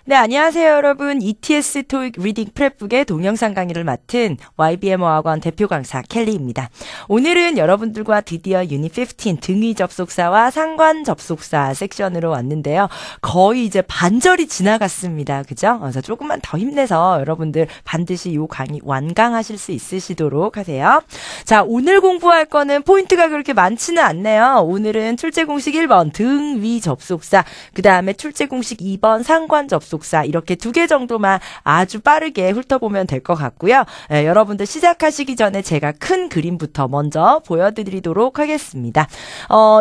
네, 안녕하세요, 여러분. ETS 토익 리딩 프랩북의 동영상 강의를 맡은 YBM 어학원 대표 강사 켈리입니다. 오늘은 여러분들과 드디어 유닛 15 등위 접속사와 상관 접속사 섹션으로 왔는데요. 거의 이제 반절이 지나갔습니다. 그죠? 그래서 조금만 더 힘내서 여러분들 반드시 이 강의 완강하실 수 있으시도록 하세요. 자, 오늘 공부할 거는 포인트가 그렇게 많지는 않네요. 오늘은 출제 공식 1번 등위 접속사, 그 다음에 출제 공식 2번 상관 접속사, 이렇게 2개 정도만 아주 빠르게 훑어보면 될 것 같고요. 여러분들 시작하시기 전에 제가 큰 그림부터 먼저 보여드리도록 하겠습니다.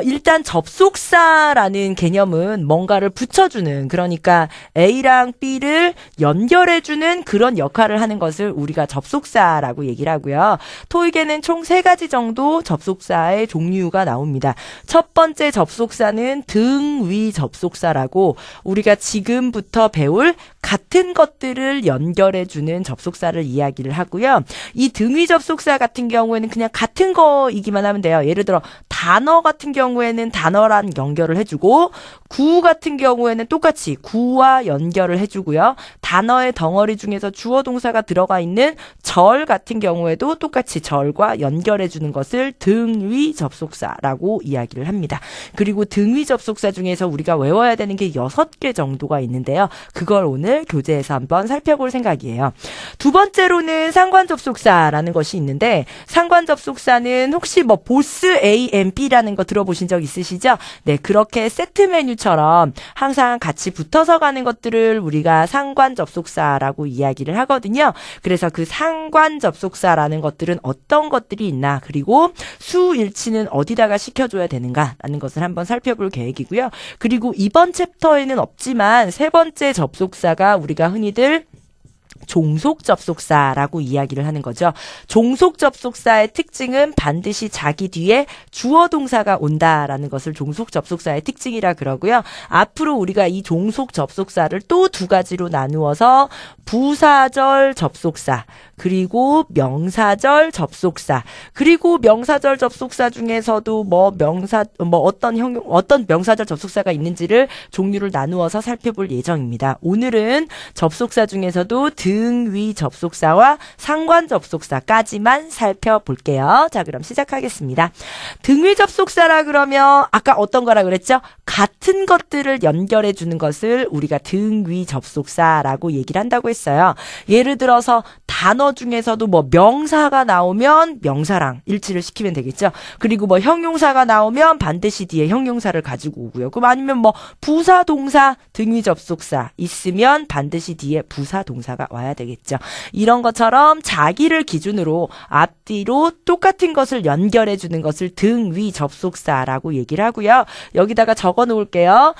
일단 접속사라는 개념은 뭔가를 붙여주는, 그러니까 A랑 B를 연결해주는 그런 역할을 하는 것을 우리가 접속사라고 얘기를 하고요. 토익에는 총 3가지 정도 접속사의 종류가 나옵니다. 첫 번째 접속사는 등위 접속사라고, 우리가 지금부터 배울 같은 것들을 연결해주는 접속사를 이야기를 하고요. 이 등위 접속사 같은 경우에는 그냥 같은 거이기만 하면 돼요. 예를 들어 단어 같은 경우에는 단어란 연결을 해주고, 구 같은 경우에는 똑같이 구와 연결을 해주고요. 단어의 덩어리 중에서 주어 동사가 들어가 있는 절 같은 경우에도 똑같이 절과 연결해주는 것을 등위 접속사라고 이야기를 합니다. 그리고 등위 접속사 중에서 우리가 외워야 되는 게 6개 정도가 있는데요. 그걸 오늘 교재에서 한번 살펴볼 생각이에요. 두 번째로는 상관 접속사라는 것이 있는데, 상관 접속사는 혹시 뭐 보스 A, M, B라는 거 들어보신 적 있으시죠? 네, 그렇게 세트 메뉴처럼 항상 같이 붙어서 가는 것들을 우리가 상관 접속사라고 이야기를 하거든요. 그래서 그 상관 접속사라는 것들은 어떤 것들이 있나, 그리고 수일치는 어디다가 시켜줘야 되는가라는 것을 한번 살펴볼 계획이고요. 그리고 이번 챕터에는 없지만 세 번째 접속사가 우리가 흔히들 종속 접속사라고 이야기를 하는 거죠. 종속 접속사의 특징은 반드시 자기 뒤에 주어 동사가 온다라는 것을 종속 접속사의 특징이라 그러고요. 앞으로 우리가 이 종속 접속사를 또 2가지로 나누어서 부사절 접속사, 그리고 명사절 접속사, 그리고 명사절 접속사 중에서도 어떤 명사절 접속사가 있는지를 종류를 나누어서 살펴볼 예정입니다. 오늘은 접속사 중에서도 등위 접속사와 상관 접속사까지만 살펴볼게요. 자, 그럼 시작하겠습니다. 등위 접속사라 그러면 아까 어떤 거라 그랬죠? 같은 것들을 연결해 주는 것을 우리가 등위 접속사라고 얘기를 한다고 했어요. 예를 들어서 단어 중에서도 뭐 명사가 나오면 명사랑 일치를 시키면 되겠죠. 그리고 뭐 형용사가 나오면 반드시 뒤에 형용사를 가지고 오고요. 그럼 아니면 뭐 부사 동사 등위 접속사 있으면 반드시 뒤에 부사 동사가 와야 되겠죠. 이런 것처럼 자기를 기준으로 앞뒤로 똑같은 것을 연결해 주는 것을 등위 접속사라고 얘기를 하고요. 여기다가 적어 놓을게요.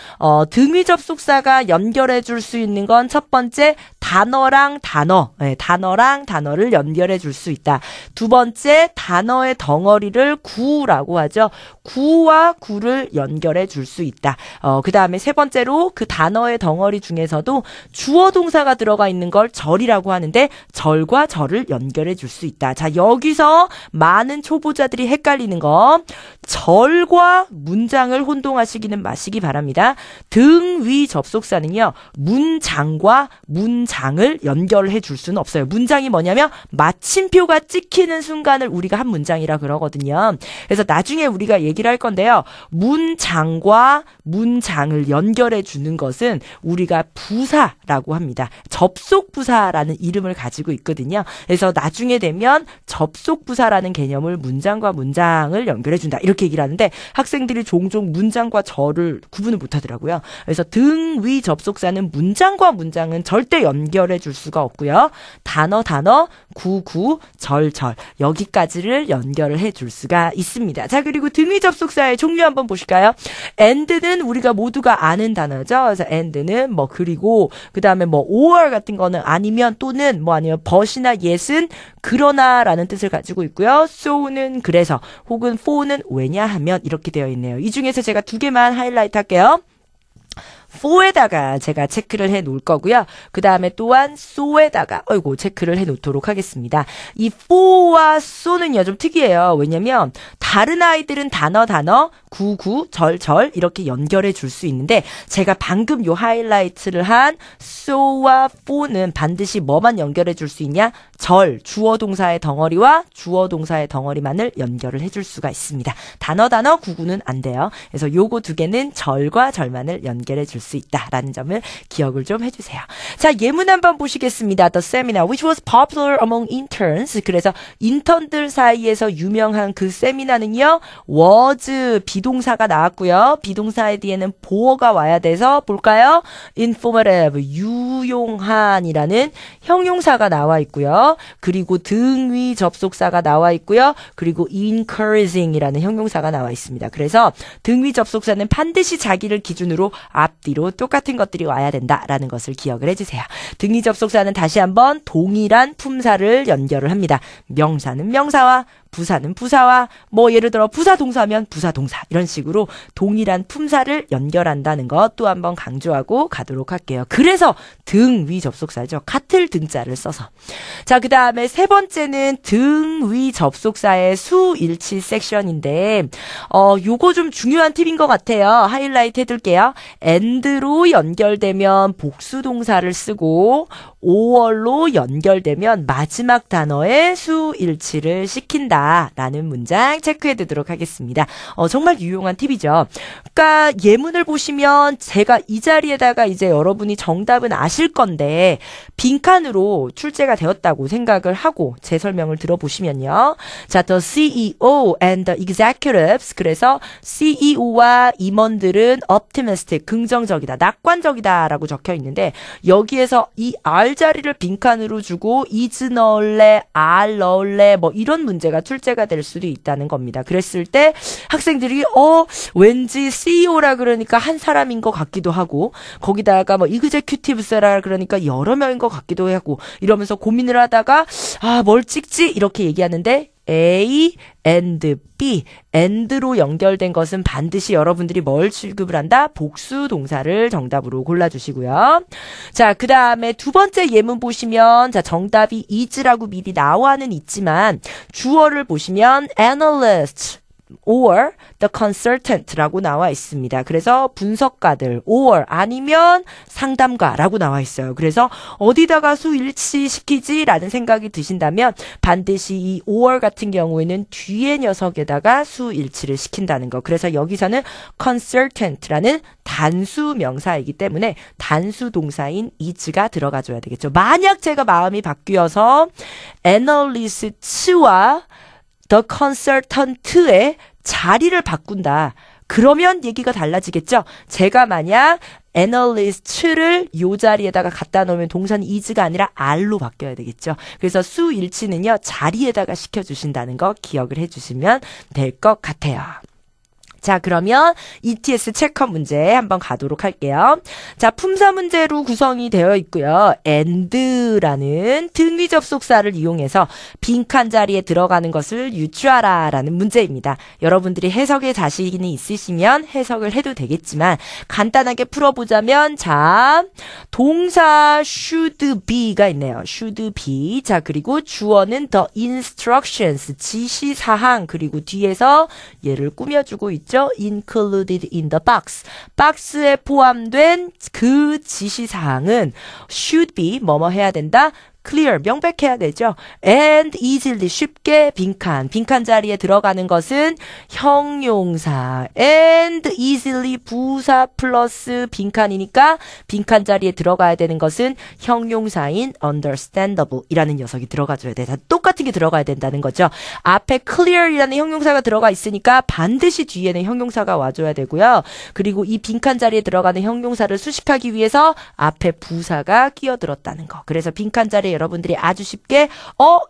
등위 접속사가 연결해 줄 수 있는 건 첫 번째 단어랑 단어, 단어랑 단어를 연결해 줄 수 있다. 두 번째 단어의 덩어리를 구라고 하죠. 구와 구를 연결해 줄 수 있다. 그 다음에 세 번째로 그 단어의 덩어리 중에서도 주어 동사가 들어가 있는 걸 절이라고 하는데 절과 절을 연결해 줄 수 있다. 자, 여기서 많은 초보자들이 헷갈리는 거, 절과 문장을 혼동하시기는 마시기 바랍니다. 등위 접속사는요, 문장과 문장을 연결해 줄 수는 없어요. 문장이 뭐냐면 마침표가 찍히는 순간을 우리가 한 문장이라 그러거든요. 그래서 나중에 우리가 얘기를 할 건데요. 문장과 문장을 연결해 주는 것은 우리가 부사라고 합니다. 접속부사라는 이름을 가지고 있거든요. 그래서 나중에 되면 접속부사라는 개념을 문장과 문장을 연결해 준다, 이렇게 얘기를 하는데 학생들이 종종 문장과 절을 구분을 못 하더라고요. 그래서 등위 접속사는 문장과 문장은 절대 연결해 줄 수가 없고요. 단어, 구, 절, 여기까지를 연결을 해 줄 수가 있습니다. 자, 그리고 등위 접속사의 종류 한번 보실까요? and는 우리가 모두가 아는 단어죠. 그래서 and는 뭐, 그리고 그 다음에 뭐 or 같은 거는 아니면 또는, 뭐 아니면 but이나 yes은 그러나라는 뜻을 가지고 있고요. so는 그래서, 혹은 for는 왜냐하면, 이렇게 되어 있네요. 이 중에서 제가 2개만 하이라이트 할게요. for에다가 제가 체크를 해 놓을 거고요. 그 다음에 또한 so에다가 체크를 해 놓도록 하겠습니다. 이 for와 so는요 좀 특이해요. 왜냐면 다른 아이들은 단어 구구 절 이렇게 연결해 줄 수 있는데 제가 방금 요 하이라이트를 한 so와 for는 반드시 뭐만 연결해 줄 수 있냐? 절, 주어 동사의 덩어리와 주어 동사의 덩어리만을 연결을 해줄 수가 있습니다. 단어 구구는 안 돼요. 그래서 요거 두 개는 절과 절만을 연결해 줄 수 있다라는 점을 기억을 좀 해주세요. 자, 예문 한번 보시겠습니다. The seminar which was popular among interns. 그래서 인턴들 사이에서 유명한 그 세미나는요. was 비동사가 나왔고요. 비동사의 뒤에는 보어가 와야 돼서 볼까요? informative 유용한이라는 형용사가 나와 있고요. 그리고 등위 접속사가 나와 있고요. 그리고 encouraging이라는 형용사가 나와 있습니다. 그래서 등위 접속사는 반드시 자기를 기준으로 앞뒤로 똑같은 것들이 와야 된다라는 것을 기억을 해주세요. 등위 접속사는 다시 한번 동일한 품사를 연결을 합니다. 명사는 명사와 부사는 부사와 예를 들어 부사 동사면 부사 동사 이런 식으로 동일한 품사를 연결한다는 것 또 한번 강조하고 가도록 할게요. 그래서 등위 접속사죠. 같을 등자를 써서. 자, 그 다음에 세 번째는 등위 접속사의 수일치 섹션인데 요거 좀 중요한 팁인 것 같아요. 하이라이트 해둘게요. and로 연결되면 복수 동사를 쓰고 or로 연결되면 마지막 단어의 수일치를 시킨다 라는 문장 체크해 두도록 하겠습니다. 정말 유용한 팁이죠. 그러니까 예문을 보시면 제가 이 자리에다가 이제 여러분이 정답은 아실 건데 빈칸으로 출제가 되었다고 생각을 하고 제 설명을 들어보시면요. 자, the CEO and the executives. 그래서 CEO와 임원들은 optimistic, 긍정적이다, 낙관적이다 라고 적혀 있는데 여기에서 이 R 자리를 빈칸으로 주고 is 넣을래, are 넣을래 이런 문제가 출제가 될 수도 있다는 겁니다. 그랬을 때 학생들이 왠지 CEO라 그러니까 한 사람인 것 같기도 하고 거기다가 executive스라 그러니까 여러 명인 것 같기도 하고 이러면서 고민을 하다가 뭘 찍지? 이렇게 얘기하는데 A and B, and로 연결된 것은 반드시 여러분들이 뭘 취급을 한다? 복수 동사를 정답으로 골라주시고요. 자, 그 다음에 두 번째 예문 보시면 자 정답이 is라고 미리 나와는 있지만 주어를 보시면 analyst or the consultant라고 나와 있습니다. 그래서 분석가들 or 아니면 상담가라고 나와 있어요. 그래서 어디다가 수일치 시키지라는 생각이 드신다면 반드시 이 or 같은 경우에는 뒤에 녀석에다가 수일치를 시킨다는 거. 그래서 여기서는 consultant라는 단수 명사이기 때문에 단수 동사인 is가 들어가줘야 되겠죠. 만약 제가 마음이 바뀌어서 analyst와 the consultant의 자리를 바꾼다. 그러면 얘기가 달라지겠죠. 제가 만약 analyst를 요 자리에다가 갖다 놓으면 동사는 is가 아니라 are로 바뀌어야 되겠죠. 그래서 수일치는요. 자리에다가 시켜주신다는 거 기억을 해주시면 될 것 같아요. 자, 그러면 ETS 체크 문제 한번 가도록 할게요. 자, 품사 문제로 구성이 되어 있고요. and라는 등위 접속사를 이용해서 빈칸 자리에 들어가는 것을 유추하라 라는 문제입니다. 여러분들이 해석에 자신이 있으시면 해석을 해도 되겠지만 간단하게 풀어보자면 자, 동사 should be가 있네요. should be. 자, 그리고 주어는 the instructions, 지시사항, 그리고 뒤에서 얘를 꾸며주고 있죠. included in the box. 박스에 포함된 그 지시사항은 should be 뭐뭐 해야 된다. clear, 명백해야 되죠. and easily, 쉽게 빈칸 자리에 들어가는 것은 형용사 and easily 부사 플러스 빈칸이니까 빈칸 자리에 들어가야 되는 것은 형용사인 understandable 이라는 녀석이 들어가줘야 돼. 다 똑같은 게 들어가야 된다는 거죠. 앞에 clear이라는 형용사가 들어가 있으니까 반드시 뒤에는 형용사가 와줘야 되고요. 그리고 이 빈칸 자리에 들어가는 형용사를 수식하기 위해서 앞에 부사가 끼어들었다는 거. 그래서 빈칸 자리에 여러분들이 아주 쉽게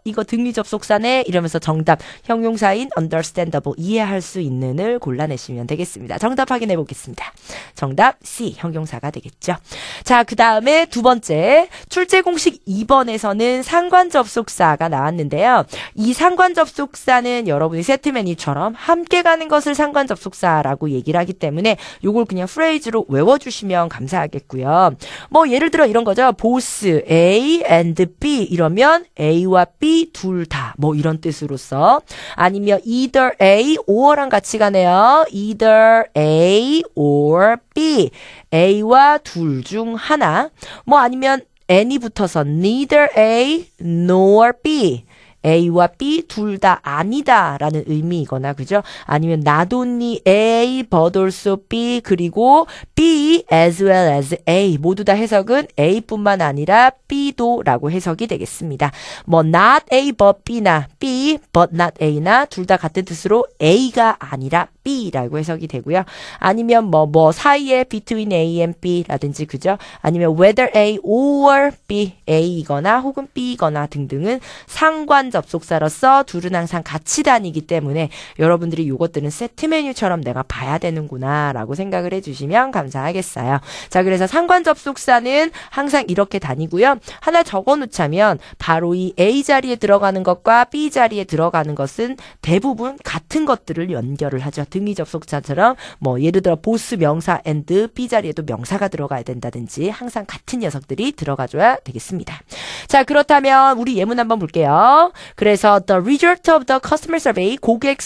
이거 등위 접속사네 이러면서 정답 형용사인 understandable 이해할 수 있는을 골라내시면 되겠습니다. 정답 확인해 보겠습니다. 정답 C 형용사가 되겠죠. 자, 그 다음에 두 번째 출제 공식 2번에서는 상관 접속사가 나왔는데요. 이 상관 접속사는 여러분이 세트 메뉴처럼 함께 가는 것을 상관 접속사라고 얘기를 하기 때문에 요걸 그냥 프레이즈로 외워주시면 감사하겠고요. 뭐 예를 들어 이런 거죠. both A and B 이러면 A와 B 둘 다 뭐 이런 뜻으로서 아니면 either A or랑 같이 가네요. either A or B A와 둘 중 하나 뭐 아니면 n이 붙어서 neither A nor B A와 B 둘 다 아니다 라는 의미이거나 그죠? 아니면 not only A but also B 그리고 B as well as A 모두 다 해석은 A뿐만 아니라 B도 라고 해석이 되겠습니다. 뭐 not A but B나 B but not A나 둘 다 같은 뜻으로 A가 아니라 B라고 해석이 되고요. 아니면 뭐 사이에 between A and B라든지 그죠? 아니면 whether A or B A이거나 혹은 B이거나 등등은 상관 접속사로서 둘은 항상 같이 다니기 때문에 여러분들이 이것들은 세트 메뉴처럼 내가 봐야 되는구나 라고 생각을 해주시면 감사하겠어요. 자, 그래서 상관 접속사는 항상 이렇게 다니고요. 하나 적어놓자면 바로 이 A 자리에 들어가는 것과 B 자리에 들어가는 것은 대부분 같은 것들을 연결을 하죠. 등위 접속사처럼 뭐 예를 들어 both 명사 and B 자리에도 명사가 들어가야 된다든지 항상 같은 녀석들이 들어가줘야 되겠습니다. 자, 그렇다면 우리 예문 한번 볼게요. 그래서 the result of the customer survey 고객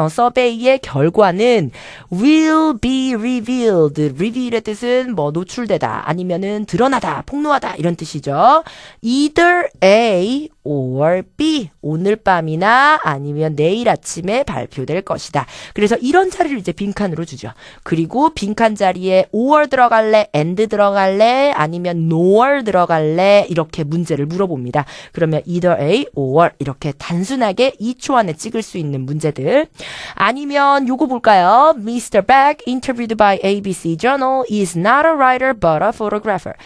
서베이의 결과는 will be revealed. reveal의 뜻은 뭐 노출되다 아니면은 드러나다, 폭로하다 이런 뜻이죠. either A or B 오늘 밤이나 아니면 내일 아침에 발표될 것이다. 그래서 이런 자리를 이제 빈칸으로 주죠. 그리고 빈칸 자리에 or 들어갈래, and 들어갈래, 아니면 nor 들어갈래 이렇게 문제를 물어봅니다. 그러면 either A or 이렇게 단순하게 2초 안에 찍을 수 있는 문제들. 아니면 요거 볼까요? Mr. Beck interviewed by ABC Journal is not a writer but a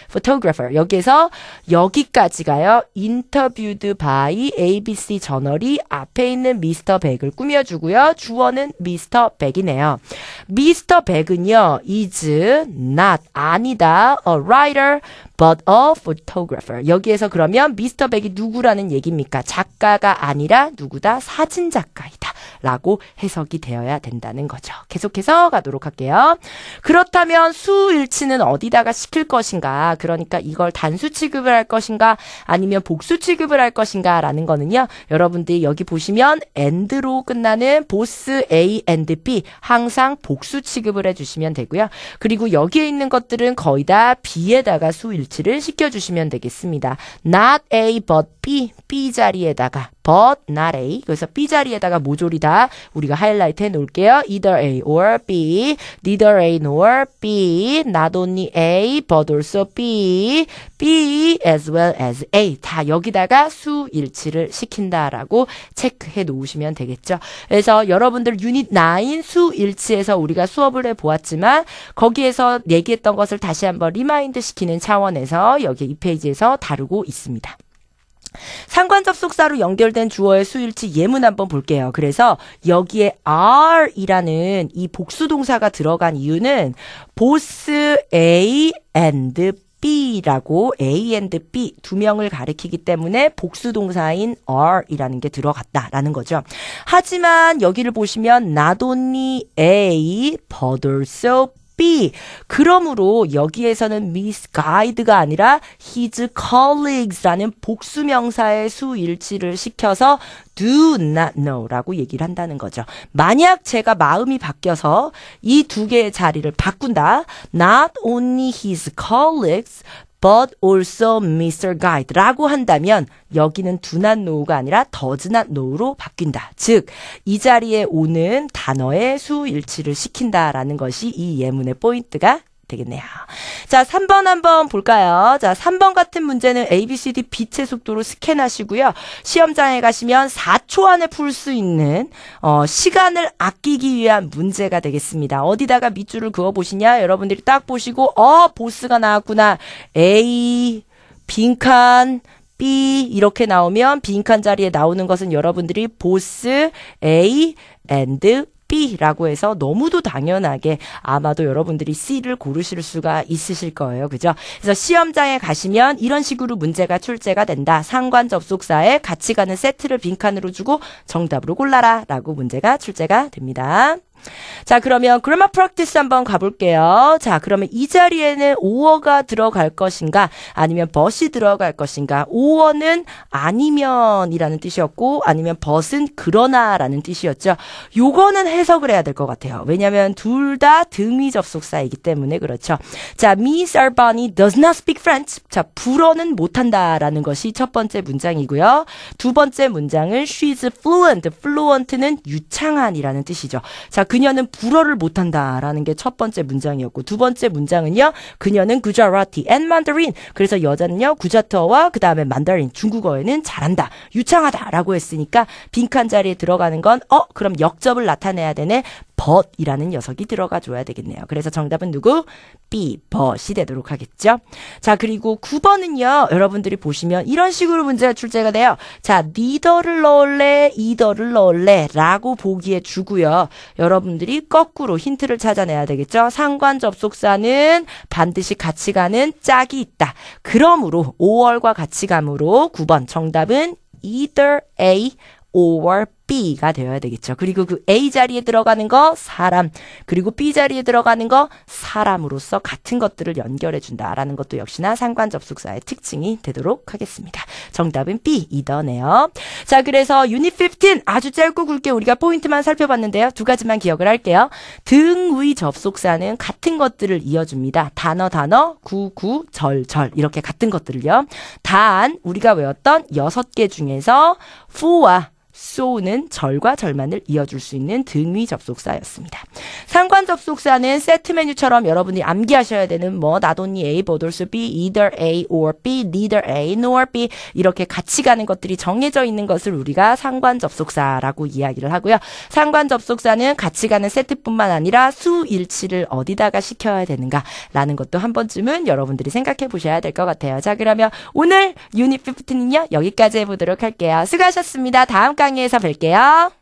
photographer. 여기에서 여기까지가요. interviewed by ABC 저널이 앞에 있는 미스터 백을 꾸며주고요. 주어는 미스터 백이네요. 미스터 백은요. is not 아니다. a writer but a photographer. 여기에서 그러면 미스터 백이 누구라는 얘기입니까? 작가가 아니라 누구다? 사진작가이다. 라고 해석이 되어야 된다는 거죠. 계속해서 가도록 할게요. 그렇다면 수일치는 어디다가 시킬 것인가? 그러니까 이걸 단수 취급을 할 것인가? 아니면 복수 취급을 할 것인가? 라는 거는요. 여러분들이 여기 보시면 and로 끝나는 both A and B 항상 복수 취급을 해주시면 되고요. 그리고 여기에 있는 것들은 거의 다 B에다가 수일치를 시켜주시면 되겠습니다. not A but B, B 자리에다가 but not A. 그래서 B 자리에다가 모조리다 우리가 하이라이트 해놓을게요. either A or B, neither A nor B, not only A but also B, B as well as A. 다 여기다가 수일치를 시킨다라고 체크해 놓으시면 되겠죠. 그래서 여러분들 유닛 9 수일치에서 우리가 수업을 해보았지만 거기에서 얘기했던 것을 다시 한번 리마인드 시키는 차원에서 여기 이 페이지에서 다루고 있습니다. 상관 접속사로 연결된 주어의 수일치 예문 한번 볼게요. 그래서 여기에 are이라는 이 복수 동사가 들어간 이유는 both A and B라고 A and B 두 명을 가리키기 때문에 복수 동사인 are이라는 게 들어갔다라는 거죠. 하지만 여기를 보시면 not only A but also B. 그러므로 여기에서는 misguide가 아니라 his colleagues라는 복수명사의 수일치를 시켜서 do not know라고 얘기를 한다는 거죠. 만약 제가 마음이 바뀌어서 이 두 개의 자리를 바꾼다. Not only his colleagues but also Mr. Guide라고 한다면 여기는 do not know가 아니라 does not know로 바뀐다. 즉, 이 자리에 오는 단어의 수일치를 시킨다라는 것이 이 예문의 포인트가 되겠네요. 자, 3번 한번 볼까요? 자, 3번 같은 문제는 ABCD 빛의 속도로 스캔하시고요. 시험장에 가시면 4초 안에 풀 수 있는 시간을 아끼기 위한 문제가 되겠습니다. 어디다가 밑줄을 그어보시냐? 여러분들이 딱 보시고 보스가 나왔구나. A, 빈칸 B 이렇게 나오면 빈칸 자리에 나오는 것은 여러분들이 보스 A and B라고 해서 너무도 당연하게 아마도 여러분들이 C를 고르실 수가 있으실 거예요. 그죠? 그래서 시험장에 가시면 이런 식으로 문제가 출제가 된다. 상관 접속사에 같이 가는 세트를 빈칸으로 주고 정답으로 골라라 라고 문제가 출제가 됩니다. 자, 그러면 그래머 프랙티스 한번 가볼게요. 자, 그러면 이 자리에는 오어가 들어갈 것인가 아니면 벗이 들어갈 것인가. 오어는 아니면이라는 뜻이었고 아니면 벗은 그러나라는 뜻이었죠. 요거는 해석을 해야 될 것 같아요. 왜냐하면 둘 다 등위 접속사이기 때문에 그렇죠. 자, Miss Arbani does not speak French. 자, 불어는 못한다라는 것이 첫 번째 문장이고요. 두 번째 문장은 she's fluent. fluent는 유창한이라는 뜻이죠. 자, 그녀는 불어를 못한다라는 게 첫 번째 문장이었고 두 번째 문장은요. 그녀는 구자라티 and mandarin. 그래서 여자는요. 구자트어와 그 다음에 만다린 중국어에는 잘한다. 유창하다라고 했으니까 빈칸 자리에 들어가는 건 그럼 역접을 나타내야 되네. but이라는 녀석이 들어가 줘야 되겠네요. 그래서 정답은 누구? B, but이 되도록 하겠죠. 자, 그리고 9번은요. 여러분들이 보시면 이런 식으로 문제가 출제가 돼요. 자, neither를 넣을래, either를 넣을래 라고 보기에 주고요. 여러분들이 거꾸로 힌트를 찾아내야 되겠죠. 상관 접속사는 반드시 같이 가는 짝이 있다. 그러므로 5월과 같이 가므로 9번 정답은 either A or B가 되어야 되겠죠. 그리고 그 A 자리에 들어가는 거 사람, 그리고 B 자리에 들어가는 거 사람으로서 같은 것들을 연결해 준다라는 것도 역시나 상관 접속사의 특징이 되도록 하겠습니다. 정답은 B, either네요. 자, 그래서 유닛 15 아주 짧고 굵게 우리가 포인트만 살펴봤는데요. 두 가지만 기억을 할게요. 등의 접속사는 같은 것들을 이어줍니다. 단어, 구, 절 이렇게 같은 것들을요. 단 우리가 외웠던 6개 중에서 for와 so는 절과 절만을 이어줄 수 있는 등위 접속사였습니다. 상관 접속사는 세트 메뉴처럼 여러분이 암기하셔야 되는 not only A but also B, either A or B, neither A nor B 이렇게 같이 가는 것들이 정해져 있는 것을 우리가 상관 접속사라고 이야기를 하고요. 상관 접속사는 같이 가는 세트뿐만 아니라 수일치를 어디다가 시켜야 되는가라는 것도 한 번쯤은 여러분들이 생각해 보셔야 될 것 같아요. 자, 그러면 오늘 유닛 15는요. 여기까지 해보도록 할게요. 수고하셨습니다. 다음 강의에서 뵐게요.